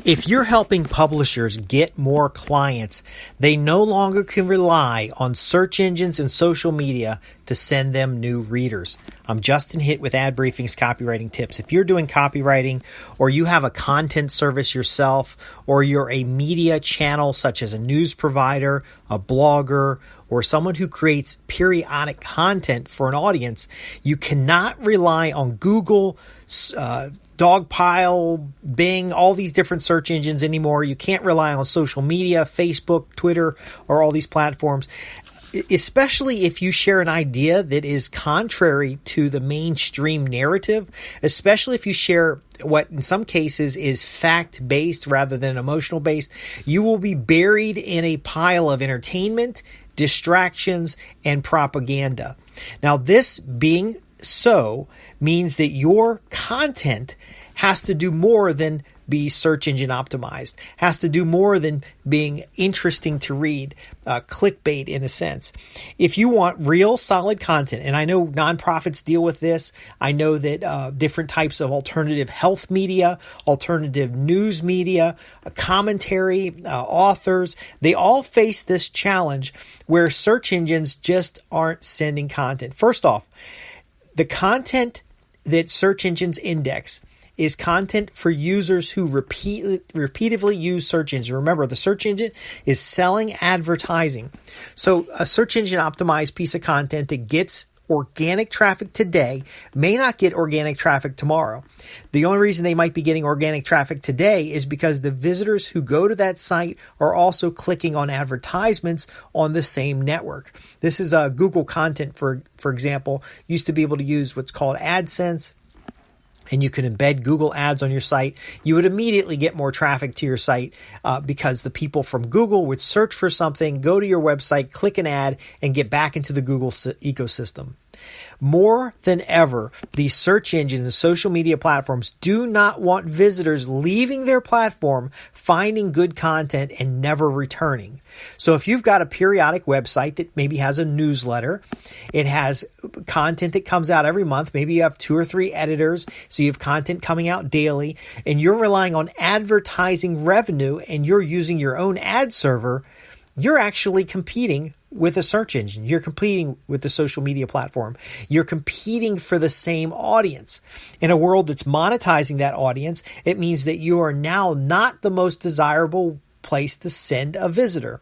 If you're helping publishers get more clients, they no longer can rely on search engines and social media to send them new readers. I'm Justin Hitt with Ad Briefing's Copywriting Tips. If you're doing copywriting, or you have a content service yourself, or you're a media channel such as a news provider, a blogger, or someone who creates periodic content for an audience, you cannot rely on Google, Dogpile, Bing, all these different search engines anymore. You can't rely on social media, Facebook, Twitter, or all these platforms, especially if you share an idea that is contrary to the mainstream narrative, especially if you share what in some cases is fact-based rather than emotional-based. You will be buried in a pile of entertainment, distractions, and propaganda. Now, this being so means that your content has to do more than be search engine optimized, has to do more than being interesting to read, clickbait in a sense. If you want real solid content, and I know nonprofits deal with this, I know that different types of alternative health media, alternative news media, commentary, authors, they all face this challenge where search engines just aren't sending content. First off, the content that search engines index is content for users who repeatedly use search engines. Remember, the search engine is selling advertising. So a search engine optimized piece of content that gets organic traffic today may not get organic traffic tomorrow. The only reason they might be getting organic traffic today is because the visitors who go to that site are also clicking on advertisements on the same network. This is Google content, for example, used to be able to use what's called AdSense, and you can embed Google ads on your site. You would immediately get more traffic to your site because the people from Google would search for something, go to your website, click an ad, and get back into the Google ecosystem. More than ever, these search engines and social media platforms do not want visitors leaving their platform, finding good content, and never returning. So if you've got a periodic website that maybe has a newsletter, it has content that comes out every month, maybe you have 2 or 3 editors, so you have content coming out daily, and you're relying on advertising revenue, and you're using your own ad server, you're actually competing with a search engine. You're competing with the social media platform. You're competing for the same audience. In a world that's monetizing that audience, it means that you are now not the most desirable place to send a visitor.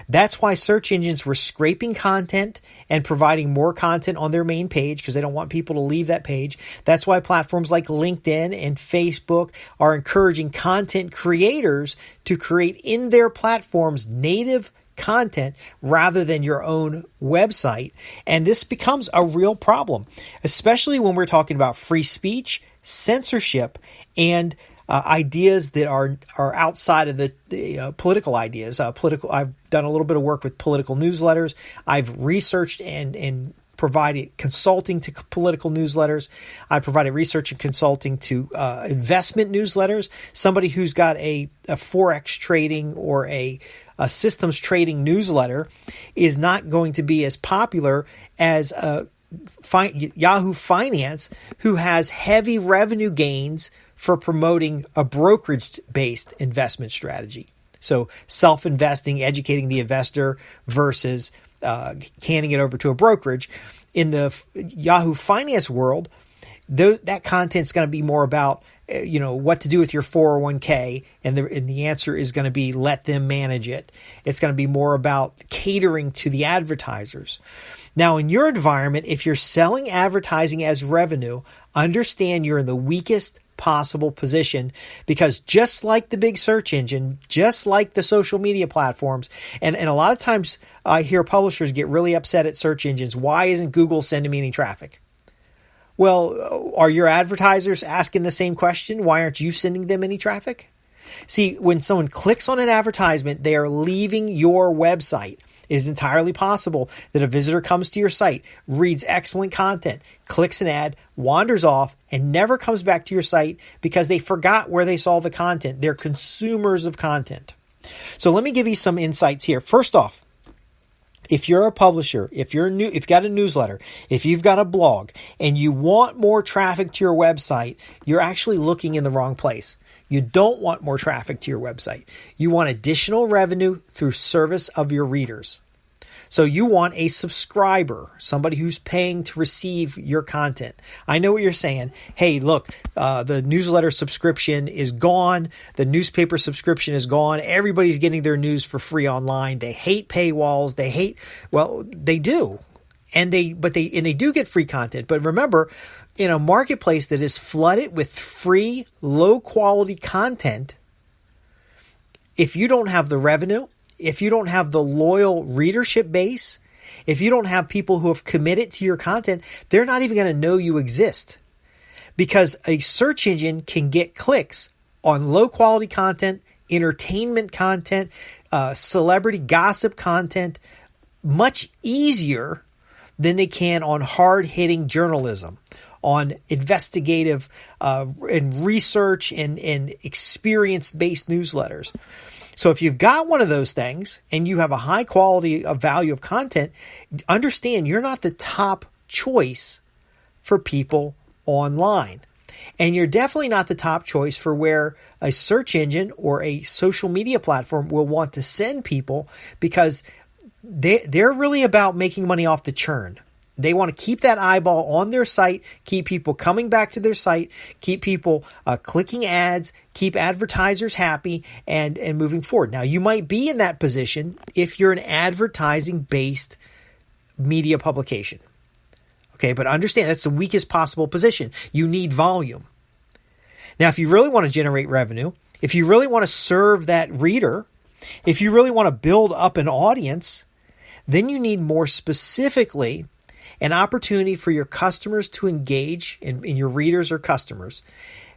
That's why search engines were scraping content and providing more content on their main page because they don't want people to leave that page. That's why platforms like LinkedIn and Facebook are encouraging content creators to create in their platforms native content rather than your own website. And this becomes a real problem, especially when we're talking about free speech, censorship, and ideas that are outside of the political ideas. I've done a little bit of work with political newsletters. I've researched and provided consulting to political newsletters. I provided research and consulting to investment newsletters. Somebody who's got a Forex trading or a systems trading newsletter is not going to be as popular as Yahoo Finance, who has heavy revenue gains for promoting a brokerage-based investment strategy. So self-investing, educating the investor versus handing it over to a brokerage. In the Yahoo Finance world, that content's going to be more about what to do with your 401k, and the answer is going to be let them manage it. It's going to be more about catering to the advertisers. Now, in your environment, if you're selling advertising as revenue, understand you're in the weakest possible position, because just like the big search engine, just like the social media platforms, and a lot of times I hear publishers get really upset at search engines. Why isn't Google sending me any traffic? Well, are your advertisers asking the same question? Why aren't you sending them any traffic? See, when someone clicks on an advertisement, they are leaving your website. It is entirely possible that a visitor comes to your site, reads excellent content, clicks an ad, wanders off, and never comes back to your site because they forgot where they saw the content. They're consumers of content. So let me give you some insights here. First off, if you're a publisher, if you've got a newsletter, if you've got a blog, and you want more traffic to your website, you're actually looking in the wrong place. You don't want more traffic to your website. You want additional revenue through service of your readers. So you want a subscriber, somebody who's paying to receive your content. I know what you're saying. Hey, look, the newsletter subscription is gone. The newspaper subscription is gone. Everybody's getting their news for free online. They hate paywalls. They do. And they do get free content. But remember, in a marketplace that is flooded with free, low quality content, if you don't have the revenue, if you don't have the loyal readership base, if you don't have people who have committed to your content, they're not even going to know you exist. Because a search engine can get clicks on low quality content, entertainment content, celebrity gossip content, much easier than they can on hard-hitting journalism, on investigative and research and experience-based newsletters. So if you've got one of those things and you have a high quality of value of content, understand you're not the top choice for people online. And you're definitely not the top choice for where a search engine or a social media platform will want to send people, because they're really about making money off the churn. They want to keep that eyeball on their site, keep people coming back to their site, keep people clicking ads, keep advertisers happy, and moving forward. Now, you might be in that position if you're an advertising-based media publication. Okay, but understand that's the weakest possible position. You need volume. Now, if you really want to generate revenue, if you really want to serve that reader, if you really want to build up an audience, then you need more specifically an opportunity for your customers to engage, in your readers or customers,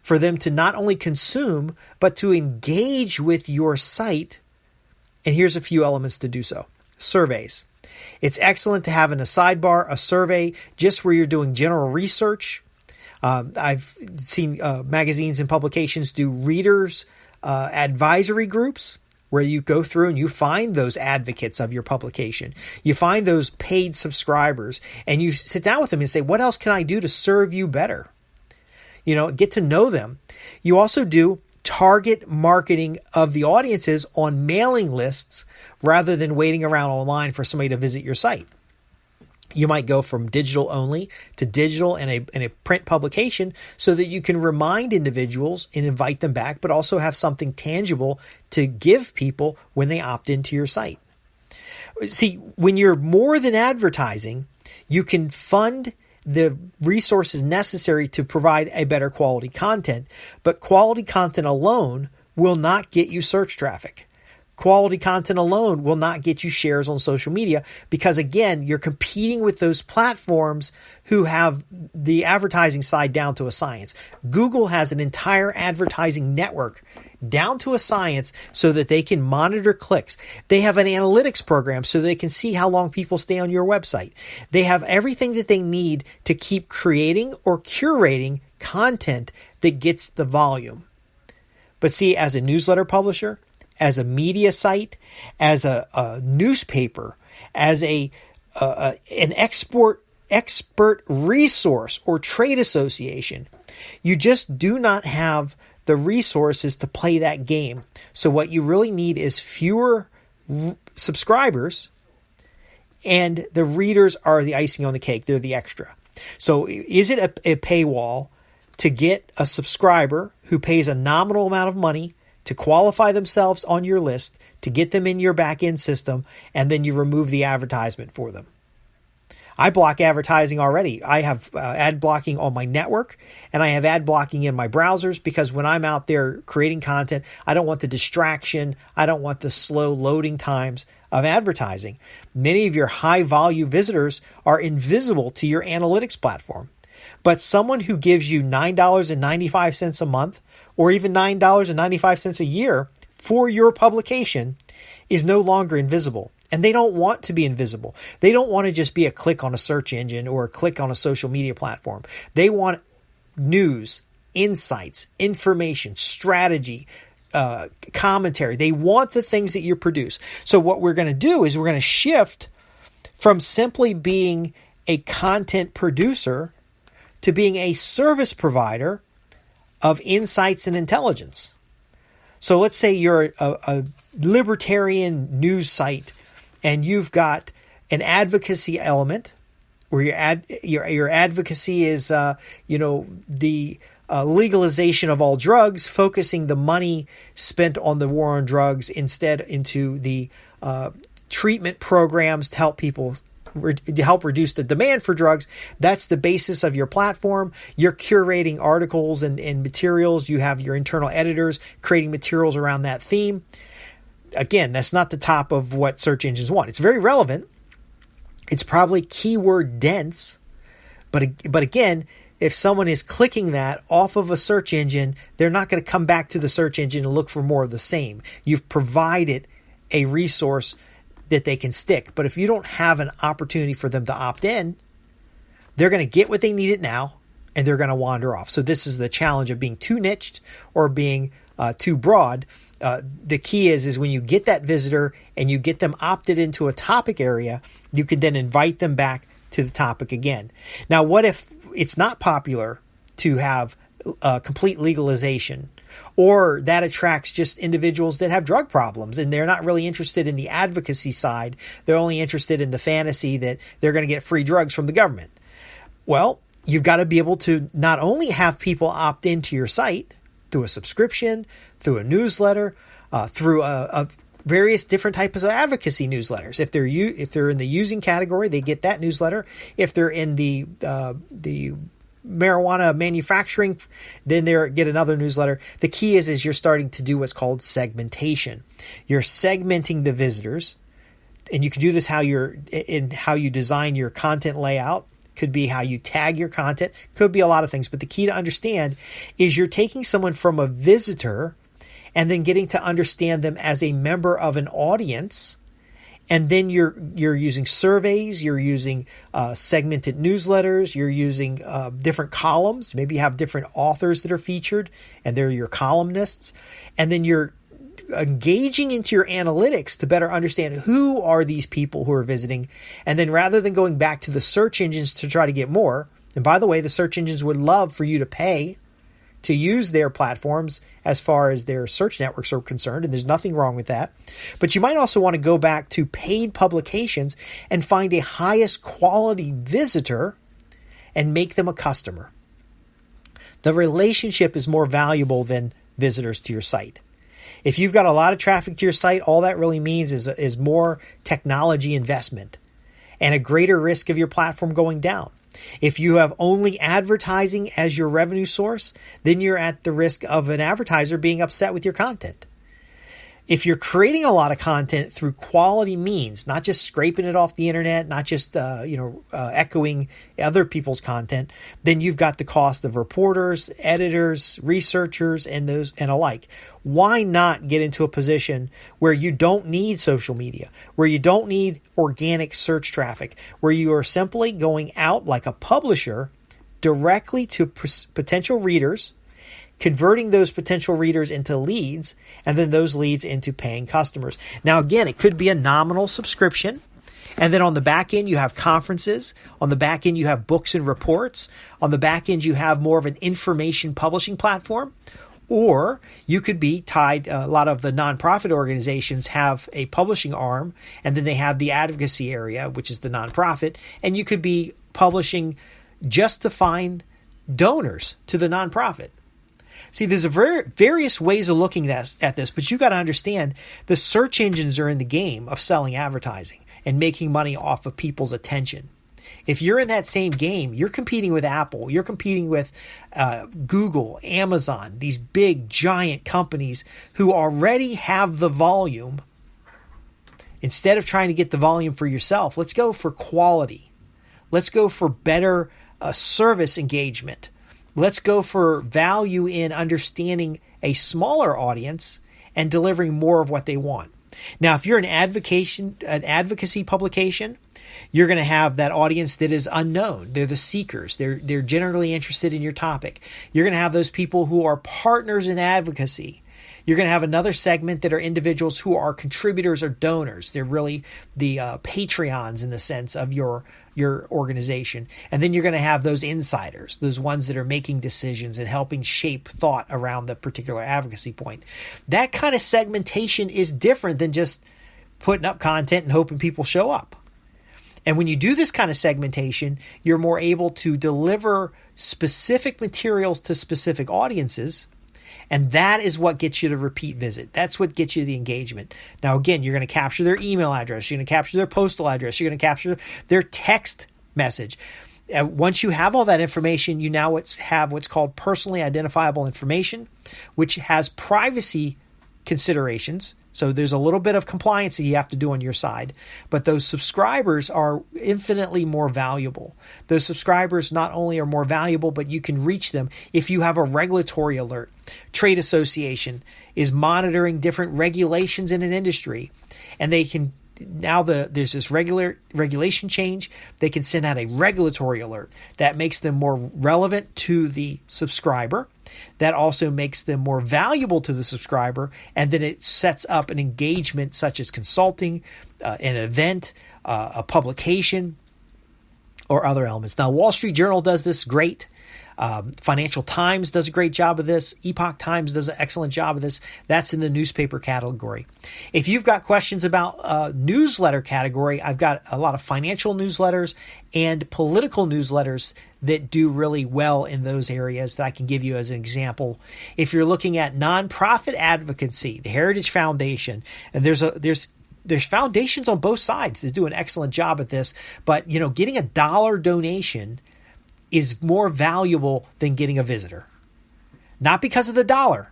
for them to not only consume, but to engage with your site. And here's a few elements to do so. Surveys. It's excellent to have in a sidebar a survey just where you're doing general research. I've seen magazines and publications do readers advisory groups, where you go through and you find those advocates of your publication. You find those paid subscribers and you sit down with them and say, what else can I do to serve you better? Get to know them. You also do target marketing of the audiences on mailing lists rather than waiting around online for somebody to visit your site. You might go from digital only to digital and a print publication so that you can remind individuals and invite them back, but also have something tangible to give people when they opt into your site. See, when you're more than advertising, you can fund the resources necessary to provide a better quality content, but quality content alone will not get you search traffic. Quality content alone will not get you shares on social media, because again, you're competing with those platforms who have the advertising side down to a science. Google has an entire advertising network down to a science so that they can monitor clicks. They have an analytics program so they can see how long people stay on your website. They have everything that they need to keep creating or curating content that gets the volume. But see, as a newsletter publisher, as a media site, as a newspaper, as an expert resource or trade association, you just do not have the resources to play that game. So what you really need is fewer subscribers, and the readers are the icing on the cake. They're the extra. So is it a paywall to get a subscriber who pays a nominal amount of money to qualify themselves on your list, to get them in your back-end system, and then you remove the advertisement for them? I block advertising already. I have ad blocking on my network, and I have ad blocking in my browsers, because when I'm out there creating content, I don't want the distraction. I don't want the slow loading times of advertising. Many of your high-value visitors are invisible to your analytics platform. But someone who gives you $9.95 a month, or even $9.95 a year for your publication, is no longer invisible. And they don't want to be invisible. They don't want to just be a click on a search engine or a click on a social media platform. They want news, insights, information, strategy, commentary. They want the things that you produce. So what we're going to do is we're going to shift from simply being a content producer to being a service provider of insights and intelligence. So let's say you're a libertarian news site and you've got an advocacy element where your advocacy is, the legalization of all drugs, focusing the money spent on the war on drugs instead into the treatment programs to help people to help reduce the demand for drugs. That's the basis of your platform. You're curating articles and materials. You have your internal editors creating materials around that theme. Again, that's not the top of what search engines want. It's very relevant. It's probably keyword dense. But again, if someone is clicking that off of a search engine, they're not going to come back to the search engine and look for more of the same. You've provided a resource that they can stick. But if you don't have an opportunity for them to opt in, they're going to get what they needed now and they're going to wander off. So this is the challenge of being too niched or being too broad. The key is when you get that visitor and you get them opted into a topic area, you can then invite them back to the topic again. Now, what if it's not popular to have complete legalization, or that attracts just individuals that have drug problems and they're not really interested in the advocacy side? They're only interested in the fantasy that they're going to get free drugs from the government. Well, you've got to be able to not only have people opt into your site through a subscription, through a newsletter, through a various different types of advocacy newsletters. If they're in the using category, they get that newsletter. If they're in the marijuana manufacturing, then they get another newsletter. The key is you're starting to do what's called segmentation. You're segmenting the visitors, and you can do this how you design your content layout. Could be how you tag your content. Could be a lot of things. But the key to understand is you're taking someone from a visitor and then getting to understand them as a member of an audience. And then you're using surveys, you're using segmented newsletters, you're using different columns. Maybe you have different authors that are featured, and they're your columnists. And then you're engaging into your analytics to better understand who are these people who are visiting. And then rather than going back to the search engines to try to get more, and by the way, the search engines would love for you to pay to use their platforms as far as their search networks are concerned, and there's nothing wrong with that. But you might also want to go back to paid publications and find a highest quality visitor and make them a customer. The relationship is more valuable than visitors to your site. If you've got a lot of traffic to your site, all that really means is more technology investment and a greater risk of your platform going down. If you have only advertising as your revenue source, then you're at the risk of an advertiser being upset with your content. If you're creating a lot of content through quality means, not just scraping it off the internet, not just echoing other people's content, then you've got the cost of reporters, editors, researchers, and alike. Why not get into a position where you don't need social media, where you don't need organic search traffic, where you are simply going out like a publisher directly to potential readers, converting those potential readers into leads, and then those leads into paying customers. Now, again, it could be a nominal subscription. And then on the back end, you have conferences. On the back end, you have books and reports. On the back end, you have more of an information publishing platform. Or you could be tied, a lot of the nonprofit organizations have a publishing arm, and then they have the advocacy area, which is the nonprofit. And you could be publishing just to find donors to the nonprofit. See, there's various ways of looking at this, but you've got to understand the search engines are in the game of selling advertising and making money off of people's attention. If you're in that same game, you're competing with Apple, you're competing with Google, Amazon, these big, giant companies who already have the volume. Instead of trying to get the volume for yourself, let's go for quality. Let's go for better service engagement. Let's go for value in understanding a smaller audience and delivering more of what they want. Now, if you're an advocacy publication, you're going to have that audience that is unknown. They're the seekers. They're generally interested in your topic. You're going to have those people who are partners in advocacy. You're going to have another segment that are individuals who are contributors or donors. They're really the Patreons in the sense of your organization. And then you're going to have those insiders, those ones that are making decisions and helping shape thought around the particular advocacy point. That kind of segmentation is different than just putting up content and hoping people show up. And when you do this kind of segmentation, you're more able to deliver specific materials to specific audiences. And that is what gets you the repeat visit. That's what gets you the engagement. Now, again, you're going to capture their email address. You're going to capture their postal address. You're going to capture their text message. Once you have all that information, you now have what's called personally identifiable information, which has privacy considerations. So there's a little bit of compliance that you have to do on your side, but those subscribers are infinitely more valuable. Those subscribers not only are more valuable, but you can reach them if you have a regulatory alert. Trade association is monitoring different regulations in an industry, and they can now there's this regulation change. They can send out a regulatory alert that makes them more relevant to the subscriber. That also makes them more valuable to the subscriber, and then it sets up an engagement such as consulting, an event, a publication, or other elements. Now, Wall Street Journal does this great. Financial Times does a great job of this. Epoch Times does an excellent job of this. That's in the newspaper category. If you've got questions about newsletter category, I've got a lot of financial newsletters and political newsletters that do really well in those areas that I can give you as an example. If you're looking at nonprofit advocacy, the Heritage Foundation, and there's foundations on both sides that do an excellent job at this, but getting $1 donation is more valuable than getting a visitor. Not because of the dollar.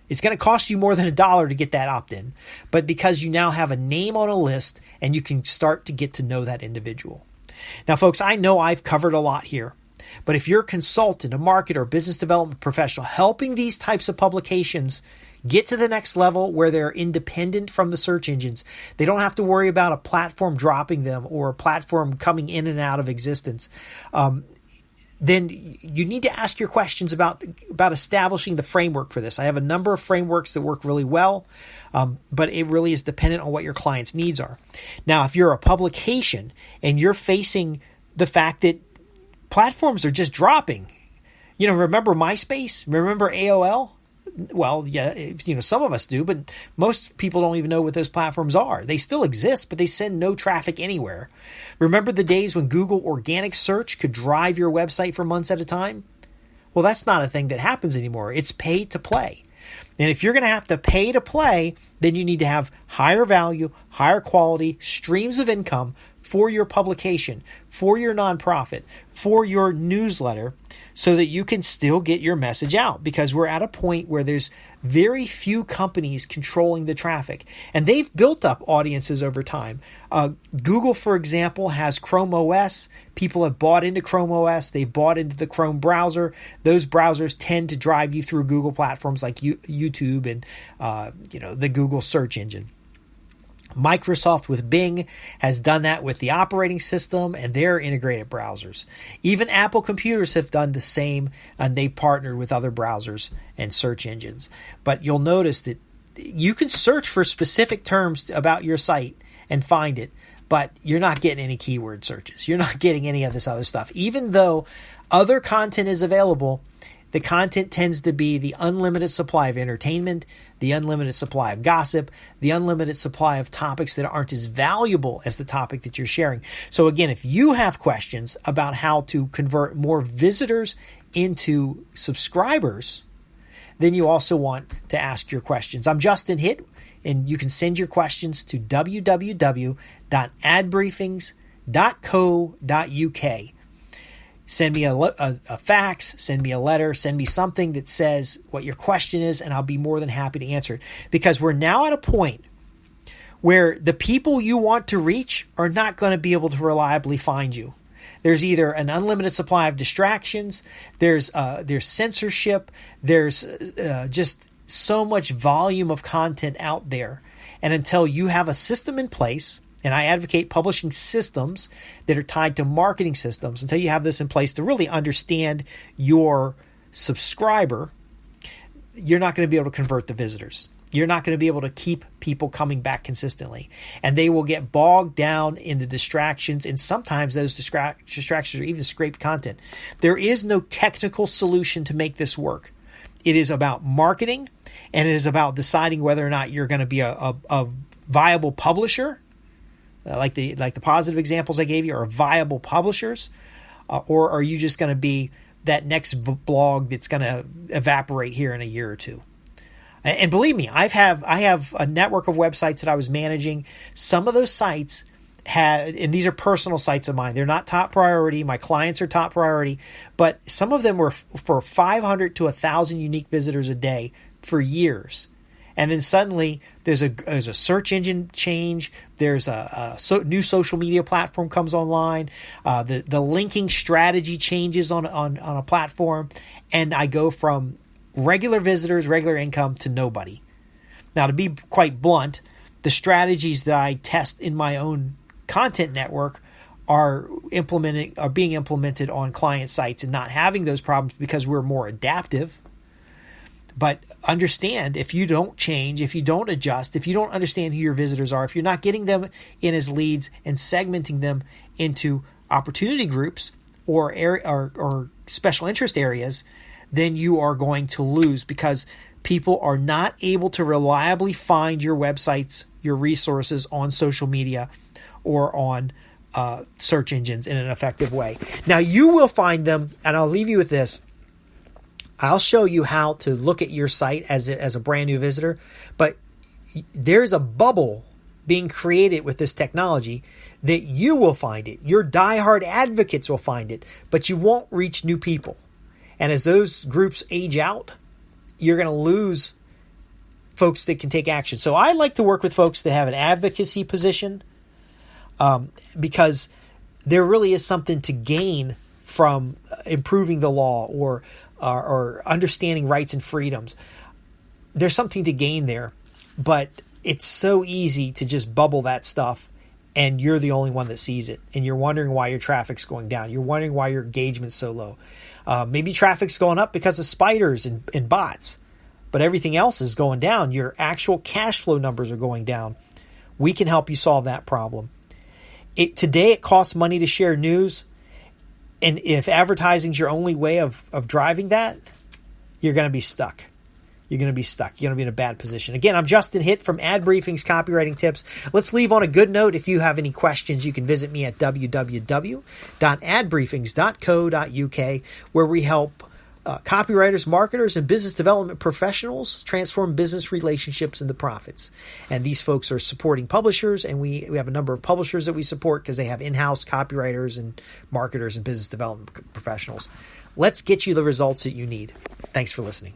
It's going to cost you more than $1 to get that opt-in, but because you now have a name on a list and you can start to get to know that individual. Now, folks, I know I've covered a lot here, but if you're a consultant, a marketer, a business development professional, helping these types of publications get to the next level where they're independent from the search engines, they don't have to worry about a platform dropping them or a platform coming in and out of existence, then you need to ask your questions about establishing the framework for this. I have a number of frameworks that work really well, but it really is dependent on what your client's needs are. Now, if you're a publication and you're facing the fact that platforms are just dropping, remember MySpace? Remember AOL? Well, yeah, some of us do, but most people don't even know what those platforms are. They still exist, but they send no traffic anywhere. Remember the days when Google organic search could drive your website for months at a time? Well, that's not a thing that happens anymore. It's pay to play. And if you're going to have to pay to play, then you need to have higher value, higher quality streams of income for your publication, for your nonprofit, for your newsletter, so that you can still get your message out, because we're at a point where there's very few companies controlling the traffic, and they've built up audiences over time. Google, for example, has Chrome OS. People have bought into Chrome OS. They've bought into the Chrome browser. Those browsers tend to drive you through Google platforms like YouTube and the Google search engine. Microsoft with Bing has done that with the operating system and their integrated browsers. Even Apple computers have done the same, and they partnered with other browsers and search engines. But you'll notice that you can search for specific terms about your site and find it, but you're not getting any keyword searches. You're not getting any of this other stuff. Even though other content is available, the content tends to be the unlimited supply of entertainment, the unlimited supply of gossip, the unlimited supply of topics that aren't as valuable as the topic that you're sharing. So again, if you have questions about how to convert more visitors into subscribers, then you also want to ask your questions. I'm Justin Hitt, and you can send your questions to www.adbriefings.co.uk. Send me a fax, send me a letter, send me something that says what your question is, and I'll be more than happy to answer it. Because we're now at a point where the people you want to reach are not going to be able to reliably find you. There's either an unlimited supply of distractions, there's censorship, there's just so much volume of content out there. And until you have a system in place, and I advocate publishing systems that are tied to marketing systems, until you have this in place to really understand your subscriber, you're not going to be able to convert the visitors. You're not going to be able to keep people coming back consistently. And they will get bogged down in the distractions. And sometimes those distractions are even scraped content. There is no technical solution to make this work. It is about marketing, and it is about deciding whether or not you're going to be a viable publisher, like the positive examples I gave you are viable publishers, or are you just going to be that next blog that's going to evaporate here in a year or two? And believe me, I have a network of websites that I was managing. Some of those sites and these are personal sites of mine. They're not top priority. My clients are top priority, but some of them were for 500 to 1,000 unique visitors a day for years. And then suddenly there's a search engine change. There's a new social media platform comes online. The linking strategy changes on a platform, and I go from regular visitors, regular income to nobody. Now, to be quite blunt, the strategies that I test in my own content network are being implemented on client sites and not having those problems because we're more adaptive. But understand, if you don't change, if you don't adjust, if you don't understand who your visitors are, if you're not getting them in as leads and segmenting them into opportunity groups or special interest areas, then you are going to lose, because people are not able to reliably find your websites, your resources on social media or on search engines in an effective way. Now, you will find them, and I'll leave you with this. I'll show you how to look at your site as a brand new visitor, but there's a bubble being created with this technology that you will find it. Your diehard advocates will find it, but you won't reach new people. And as those groups age out, you're going to lose folks that can take action. So I like to work with folks that have an advocacy position, because there really is something to gain from improving the law or understanding rights and freedoms. There's something to gain there, but it's so easy to just bubble that stuff, and you're the only one that sees it, and you're wondering why your traffic's going down. You're wondering why your engagement's so low. Maybe traffic's going up because of spiders and bots, but everything else is going down. Your actual cash flow numbers are going down. We can help you solve that problem. Today it costs money to share news, and if advertising's your only way of driving that, you're going to be stuck. You're going to be stuck. You're going to be in a bad position. Again, I'm Justin Hitt from Ad Briefing's Copywriting Tips. Let's leave on a good note. If you have any questions, you can visit me at www.adbriefings.co.uk, where we help copywriters, marketers, and business development professionals transform business relationships into profits. And these folks are supporting publishers, and we have a number of publishers that we support because they have in-house copywriters and marketers and business development professionals. Let's get you the results that you need. Thanks for listening.